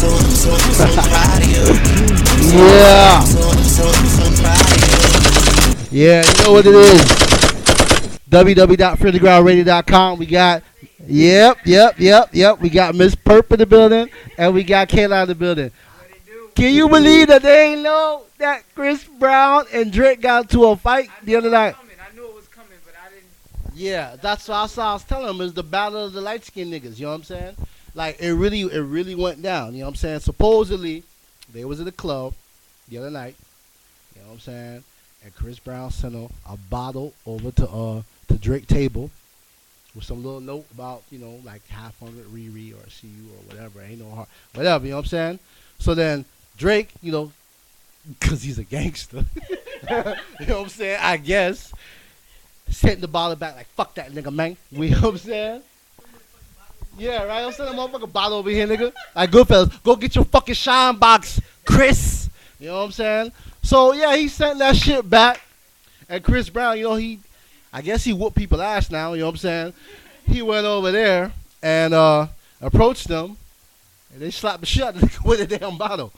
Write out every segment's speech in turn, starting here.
so proud of you. Yeah. So proud of Yeah, you know what it is. www.freethegroundradio.com. We got, yep. We got Miss Purp in the building, and we got KLI in the building. Can you believe that they ain't know that Chris Brown and Drake got into a fight the other night? I knew it was coming, but I didn't. Yeah, that's what I was telling them is the battle of the light skinned niggas. You know what I'm saying? Like it really went down. You know what I'm saying? Supposedly, they was at the club the other night. You know what I'm saying? And Chris Brown sent a bottle over to Drake table with some little note about, you know, like half hundred Riri or see you or whatever. Ain't no heart, whatever. You know what I'm saying? So then Drake, you know, because he's a gangster. You know what I'm saying? I guess sent the bottle back like fuck that nigga, man. You know what I'm saying? Yeah, right. I'm sending a motherfucking bottle over here, nigga. Like Goodfellas, go get your fucking shine box, Chris. You know what I'm saying? So yeah, he sent that shit back. And Chris Brown, you know, I guess he whooped people ass now, you know what I'm saying? He went over there and approached them, and they slapped the shit out of the nigga with a damn bottle.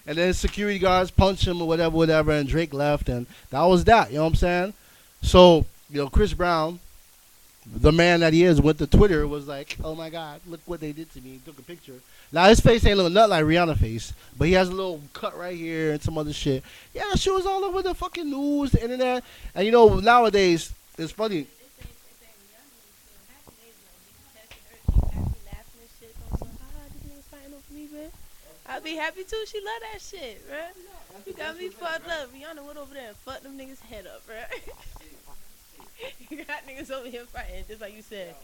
And then security guards punched him or whatever, and Drake left, and that was that, you know what I'm saying? So, you know, Chris Brown, the man that he is, went to Twitter, was like, oh my God, look what they did to me. He took a picture. Now, his face ain't look nothing like Rihanna's face, but he has a little cut right here and some other shit. Yeah, that shit was all over the fucking news, the internet. And, you know, nowadays, it's funny. I'll be happy too. She love that shit, right? You got me fucked up. Rihanna went over there and fucked them niggas' head up, right? You got niggas over here fighting, just like you said.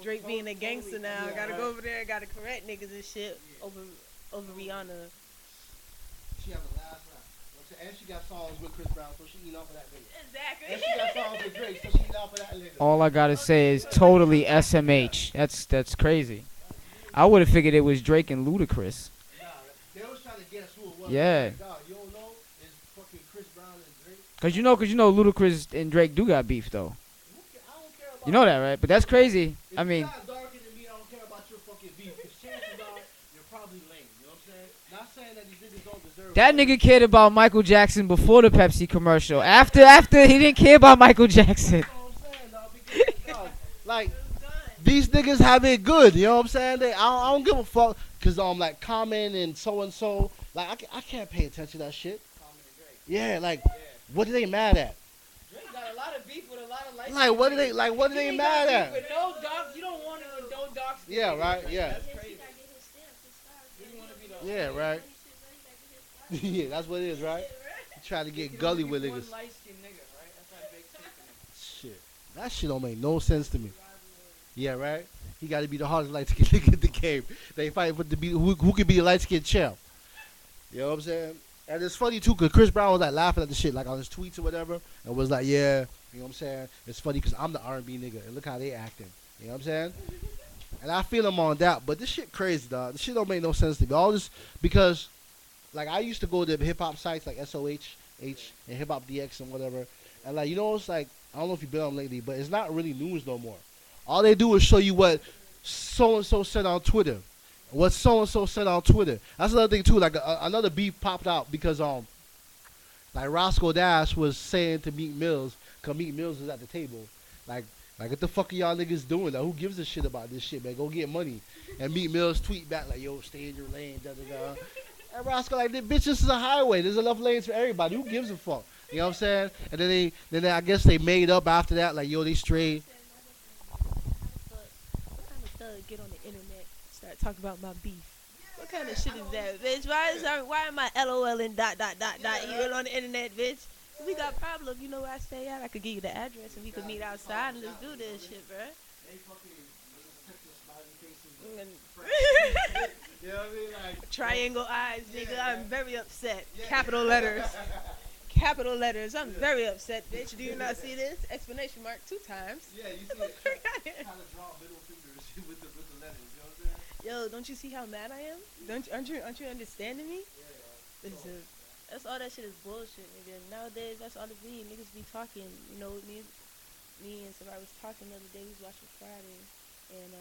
Drake being a gangster now, gotta go over there, gotta correct niggas and shit over Rihanna. She have the last rap. And she got songs with Chris Brown, so she eat off of that nigga. Exactly. And she got songs with Drake, so she eat off of that nigga. All I gotta say is totally SMH. That's crazy. I would have figured it was Drake and Ludacris. Nah, they was trying to guess who it was. Yeah. God, you don't know? It's fucking Chris Brown and Drake. Cause you know Ludacris and Drake do got beef though. I don't care about You know that, right? But that's crazy. I mean, you're not darker than me, I don't care about your fucking beef. Because chances are, you're probably lame. You know what I'm saying? Not saying that these niggas don't deserve that it. nigga cared about Michael Jackson before the Pepsi commercial. After he didn't care about Michael Jackson. That's what I'm saying, dog. Because, dog, like, these niggas have it good. You know what I'm saying? I don't give a fuck. Because, like, Common and so. Like, I can't pay attention to that shit. Yeah, like, what are they mad at? Drake got a lot of beef with a lot of light. Like, what are they mad at? With no dark, you don't want it with no dark skin. Yeah, right, yeah. That's crazy. Yeah, right. Yeah, that's what it is, right? You try to get gully with niggas. Shit. That shit don't make no sense to me. Yeah, right? He got to be the hardest light-skinned nigga in the game. They fight for who can be a light-skinned champ. You know what I'm saying? And it's funny, too, because Chris Brown was, like, laughing at the shit, like, on his tweets or whatever, and was like, yeah, you know what I'm saying? It's funny because I'm the R&B nigga, and look how they acting. You know what I'm saying? And I feel him on that, but this shit crazy, dog. This shit don't make no sense to me. All this, because, like, I used to go to hip-hop sites like SOH, H, and Hip Hop DX and whatever, and, like, you know, it's like, I don't know if you've been on lately, but it's not really news no more. All they do is show you what so-and-so said on Twitter. What so-and-so said on Twitter. That's another thing, too. Like, another beef popped out because, like, Roscoe Dash was saying to Meek Mills, because Meek Mills was at the table, like, what the fuck are y'all niggas doing? Like, who gives a shit about this shit, man? Go get money. And Meek Mills tweet back, like, yo, stay in your lane, da-da-da. And Roscoe, like, bitch, this is a highway. There's enough lanes for everybody. Who gives a fuck? You know what I'm saying? And then I guess they made up after that, like, yo, they straight. What kind of thug get on the internet start talking about my beef? What kind of shit is that, bitch? Why am I LOLing dot even on the internet, bitch? If we got problems, you know where I stay at? I could give you the address and we could meet outside and let's do this shit, bro. You know what I mean? Like, Triangle eyes, nigga. I'm very upset. Capital letters. Capital letters. I'm very upset, bitch. Do you not see this? Exclamation mark 2 times. Yeah, you see it. Kind of draw middle fingers with the letters. You know what I'm saying? Yo, don't you see how mad I am? Aren't you understanding me? Yeah. That's all that shit is bullshit, nigga. Nowadays, that's all it be. Niggas be talking. You know, me and somebody was talking the other day. We was watching Friday, and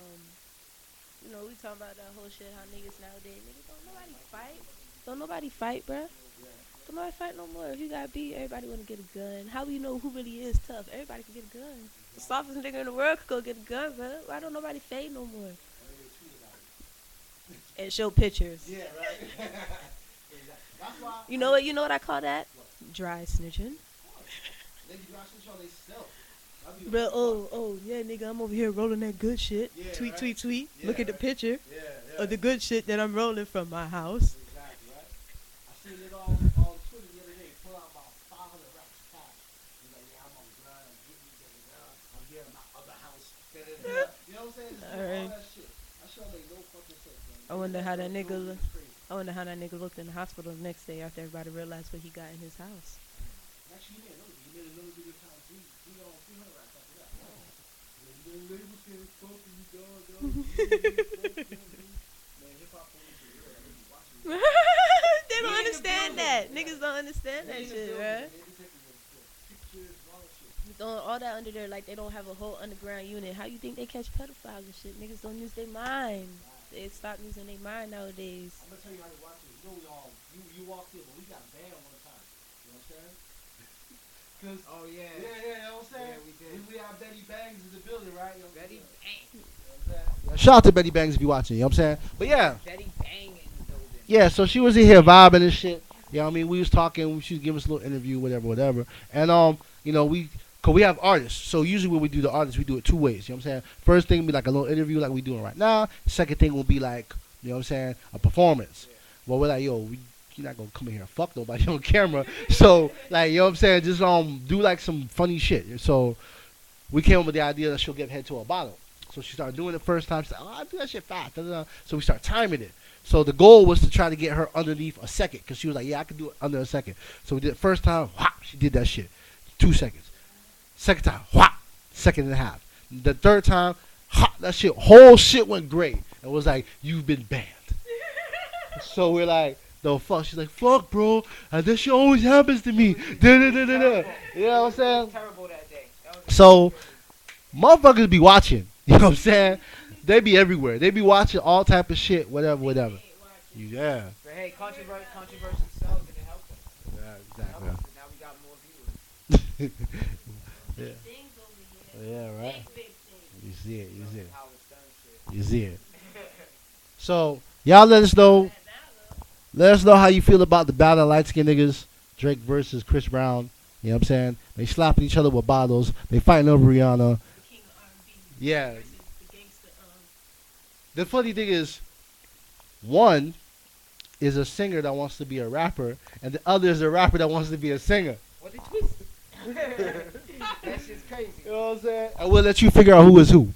You know, we talking about that whole shit, how niggas nowadays, niggas don't nobody fight. Don't nobody fight, bruh. Don't nobody fight no more. If you got beat, everybody wanna get a gun. How do you know who really is tough? Everybody can get a gun. The softest nigga in the world could go get a gun, bruh. Why don't nobody fade no more? And show pictures. Yeah, right. That's why. You know what? You know what I call that? Dry snitching. They do not switch on themselves. Bro, yeah, nigga, I'm over here rolling that good shit. Yeah, tweet, right? tweet, tweet. Yeah, Look at the right? picture Yeah. of the good shit that I'm rolling from my house. Exactly, right? I seen it on Twitter the other day. Pull out about 500 racks of cash. He's like, yeah, I'm on the grind. I'm here in my other house. You know what I'm saying? Just All right. all that shit. That shit don't make no fucking sense, man. I wonder how that nigga look. It's crazy. I wonder how that nigga looked in the hospital the next day after everybody realized what he got in his house. Actually, he made another video time. 300 racks after that. Man, hip-hop police are real. They be watching you. They don't understand that. Niggas don't understand that shit, right? Throwing all that under there like they don't have a whole underground unit. How you think they catch pedophiles and shit? Niggas don't use their mind. They stop using their mind nowadays. I'm gonna tell you how to watch it. You know, you walked in, but we got banned one time. You know what I'm saying? Cause Oh yeah. yeah, you know what I'm saying? Yeah, we did. We have Betty Bangs in the building, right? You know what I'm Betty saying? Bang. You know what I'm saying? Shout out to Betty Bangs if you're watching. You know what I'm saying? But yeah, Betty Bang in the building. yeah. So she was in here vibing and shit. You know what I mean? We was talking. She was giving us a little interview, whatever. And you know, cause we have artists. So usually when we do the artists, we do it two ways. You know what I'm saying? First thing will be like a little interview like we doing right now. Second thing will be like, you know what I'm saying, a performance. Yeah. Well, we're like, yo, you're not gonna come in here and fuck nobody on camera. So like, you know what I'm saying, just do like some funny shit. So we came up with the idea that she'll give head to a bottle. So she started doing it first time. She's like, oh, I do that shit fast. Da, da, da. So we start timing it. So the goal was to try to get her underneath a second, because she was like, yeah, I can do it under a second. So we did it first time, whop, she did that shit. 2 seconds. Second time, whop, second and a half. The third time, hop, that shit, whole shit went great. It was like, you've been banned. So we're like, the fuck? She's like, fuck, bro. This shit always happens to me. Da, da, da, da, da. You know what I'm saying? Terrible that day. That was So, motherfuckers be watching. You know what I'm saying? They be everywhere. They be watching all type of shit, whatever. Yeah. But hey, controversy sells and it helps us. Yeah, It exactly. helps us. Now we got more viewers. Yeah. Things over here. Yeah, right. Big things. You see it. Howard Stern shit. You see it. So, y'all let us know. Let us know how you feel about the battle of light-skinned niggas, Drake versus Chris Brown. You know what I'm saying? They slapping each other with bottles. They fighting over Rihanna. The king of R&B Yeah. versus the gangster. The funny thing is, one is a singer that wants to be a rapper, and the other is a rapper that wants to be a singer. What did you say? That shit's crazy. You know what I'm saying? And we'll let you figure out who is who.